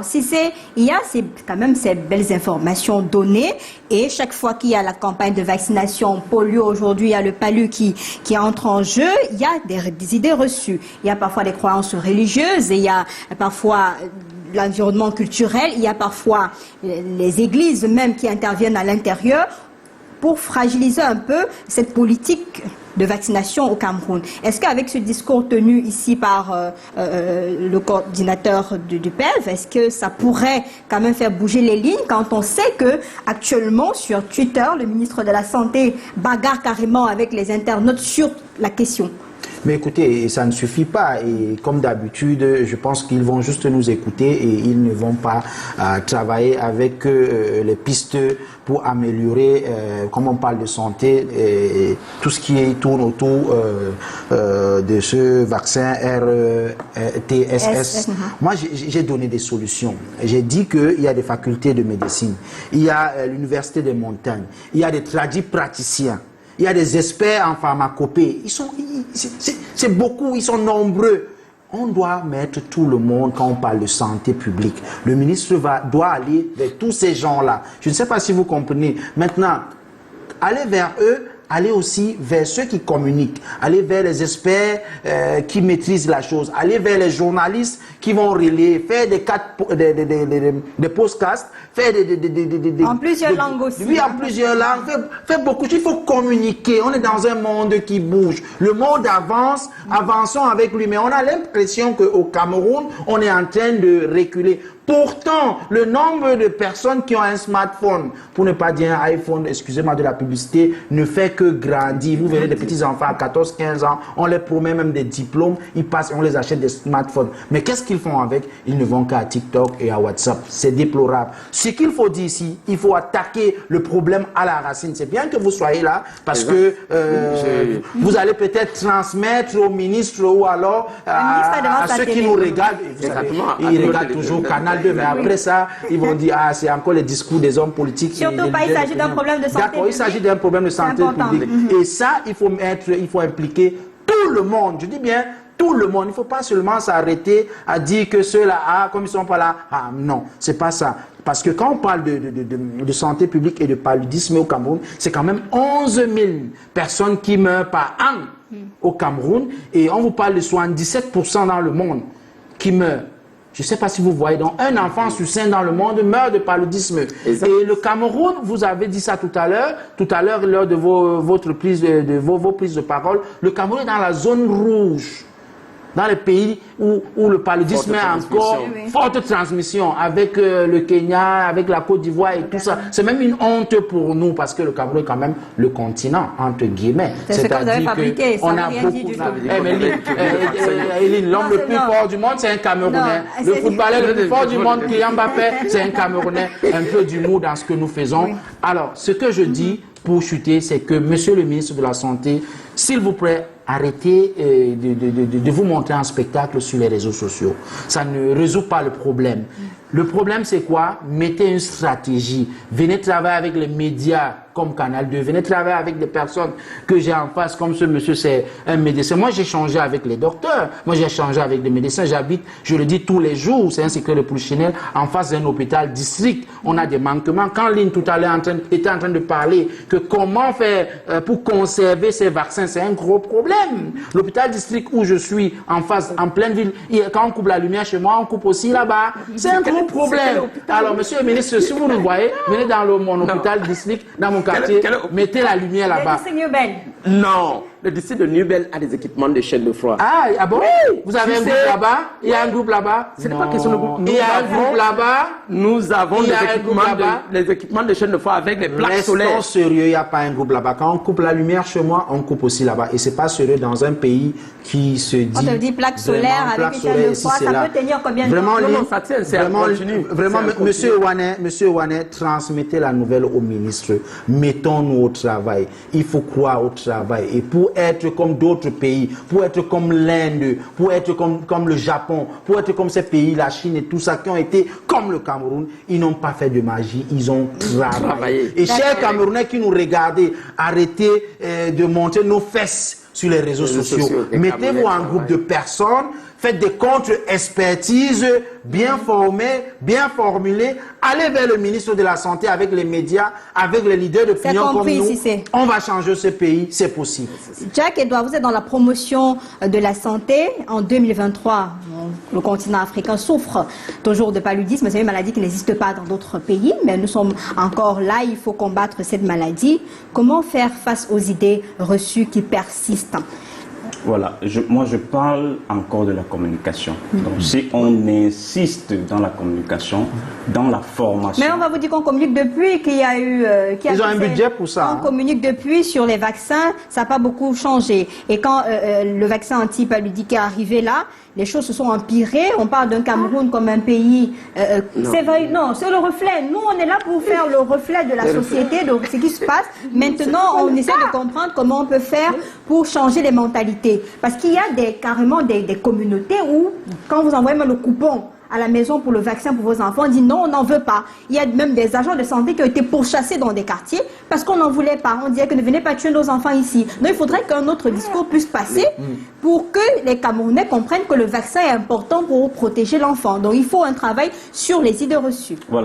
Alors, il y a quand même ces belles informations données, et chaque fois qu'il y a la campagne de vaccination polio, aujourd'hui, il y a le palu qui entre en jeu, il y a des idées reçues. Il y a parfois des croyances religieuses, et il y a parfois l'environnement culturel, il y a parfois les églises même qui interviennent à l'intérieur pour fragiliser un peu cette politique de vaccination au Cameroun. Est-ce qu'avec ce discours tenu ici par le coordinateur du PEV, est-ce que ça pourrait quand même faire bouger les lignes quand on sait que actuellement sur Twitter, le ministre de la Santé bagarre carrément avec les internautes sur la question? Mais écoutez, ça ne suffit pas, et comme d'habitude, je pense qu'ils vont juste nous écouter et ils ne vont pas travailler avec les pistes pour améliorer, comme on parle de santé, tout ce qui tourne autour de ce vaccin TSS. Moi, j'ai donné des solutions. J'ai dit qu'il y a des facultés de médecine, il y a l'université des montagnes, il y a des praticiens. Il y a des experts en pharmacopée. C'est beaucoup, ils sont nombreux. On doit mettre tout le monde quand on parle de santé publique. Le ministre doit aller vers tous ces gens-là. Je ne sais pas si vous comprenez. Maintenant, aller vers eux, aller aussi vers ceux qui communiquent, aller vers les experts qui maîtrisent la chose, aller vers les journalistes qui vont relayer, faire des podcasts, faire en plusieurs langues aussi. Oui, en plusieurs langues, faire beaucoup. Il faut communiquer. On est dans un monde qui bouge. Le monde avance, avançons avec lui. Mais on a l'impression qu'au Cameroun, on est en train de reculer. Pourtant, le nombre de personnes qui ont un smartphone, pour ne pas dire un iPhone, excusez-moi de la publicité, ne fait que grandir. Vous verrez des petits-enfants à 14-15 ans, on les promet même des diplômes, ils passent, on les achète des smartphones. Mais qu'est-ce qu'ils font avec? Ils ne vont qu'à TikTok et à WhatsApp. C'est déplorable. Ce qu'il faut dire ici, il faut attaquer le problème à la racine. C'est bien que vous soyez là, parce que vous allez peut-être transmettre au ministre ou alors à ceux qui nous regardent. Ils regardent toujours Canal 2, mais après ça, ils vont dire, ah, c'est encore les discours des hommes politiques. Surtout pas, il s'agit d'un problème de santé publique. D'accord, il s'agit d'un problème de santé publique. Et ça, il faut impliquer tout le monde. Je dis bien tout le monde. Il ne faut pas seulement s'arrêter à dire que ceux-là, comme ils ne sont pas là, non, c'est pas ça. Parce que quand on parle de santé publique et de paludisme au Cameroun, c'est quand même 11 000 personnes qui meurent par an au Cameroun. Et on vous parle de 77% dans le monde qui meurent. Je ne sais pas si vous voyez, donc un enfant sur 5 dans le monde meurt de paludisme. Exact. Et le Cameroun, vous avez dit ça tout à l'heure lors de vos prises de parole, le Cameroun est dans la zone rouge. Dans les pays où le paludisme est encore forte transmission, avec le Kenya, avec la Côte d'Ivoire et tout ça. C'est même une honte pour nous, parce que le Cameroun est quand même le continent, entre guillemets. C'est ce que vous avez fabriqué, ça n'a rien dit du tout. L'homme le plus fort du monde, c'est un Camerounais. Le footballeur le plus fort du monde, Kylian Mbappé, c'est un Camerounais. Un peu d'humour dans ce que nous faisons. Alors, ce que je dis pour chuter, c'est que Monsieur le ministre de la Santé, s'il vous plaît, arrêtez de vous montrer en spectacle sur les réseaux sociaux. Ça ne résout pas le problème. Le problème, c'est quoi? Mettez une stratégie. Venez travailler avec les médias comme Canal 2. Venez travailler avec des personnes que j'ai en face, comme ce monsieur, c'est un médecin. Moi, j'ai changé avec les docteurs. Moi, j'ai changé avec des médecins. J'habite, je le dis tous les jours, c'est un secret de Polichinelle, en face d'un hôpital district. On a des manquements. Quand Lynn, tout à l'heure, était en train de parler que comment faire pour conserver ces vaccins, c'est un gros problème. L'hôpital district où je suis, en face, en pleine ville, quand on coupe la lumière chez moi, on coupe aussi là-bas. C'est un gros problème. Alors, monsieur le ministre, si vous nous voyez, venez dans mon hôpital district, dans mon quartier, mettez la lumière là-bas. Non, le district de Nubel a des équipements de chaîne de froid. Ah bon? Oui, vous avez un groupe là-bas? Il y a un groupe là-bas? Ce n'est pas question de groupe. Il y a un groupe là-bas? Nous avons des équipements de chaîne de froid avec les plaques solaires. Restons sérieux, il n'y a pas un groupe là-bas. Quand on coupe la lumière chez moi, on coupe aussi là-bas. Et c'est pas sérieux dans un pays qui se dit... On te dit plaque solaire avec une chaîne de froid, ça peut tenir combien de temps? Vraiment, monsieur Ouanet, transmettez la nouvelle au ministre. Mettons-nous au travail. Il faut croire au travail. Et pour être comme d'autres pays, pour être comme l'Inde, pour être comme le Japon, pour être comme ces pays, la Chine et tout ça, qui ont été comme le Cameroun, ils n'ont pas fait de magie, ils ont travaillé. Et chers Camerounais qui nous regardez, arrêtez de monter nos fesses sur les réseaux sociaux. Mettez-vous en groupe de personnes, faites des contre-expertises bien formées, bien formulées. Allez vers le ministre de la Santé avec les médias, avec les leaders d'opinion comme nous. On va changer ce pays, c'est possible. Jacques-Edouard, vous êtes dans la promotion de la santé. En 2023, le continent africain souffre toujours de paludisme. C'est une maladie qui n'existe pas dans d'autres pays, mais nous sommes encore là. Il faut combattre cette maladie. Comment faire face aux idées reçues qui persistent? Voilà, moi je parle encore de la communication. Donc si on insiste dans la communication, dans la formation... Mais on va vous dire qu'on communique depuis qu'il y a eu... Ils ont un budget pour ça. On communique depuis sur les vaccins, ça n'a pas beaucoup changé. Et quand le vaccin anti-paludique est arrivé là, les choses se sont empirées. On parle d'un Cameroun comme un pays... c'est vrai, non, c'est le reflet. Nous, on est là pour faire le reflet de la société, de ce qui se passe. Maintenant, on essaie de comprendre comment on peut faire pour changer les mentalités. Parce qu'il y a carrément des communautés où, quand vous envoyez même le coupon à la maison pour le vaccin pour vos enfants, on dit non, on n'en veut pas. Il y a même des agents de santé qui ont été pourchassés dans des quartiers parce qu'on n'en voulait pas. On disait que ne venez pas tuer nos enfants ici. Donc il faudrait qu'un autre discours puisse passer pour que les Camerounais comprennent que le vaccin est important pour protéger l'enfant. Donc il faut un travail sur les idées reçues. Voilà.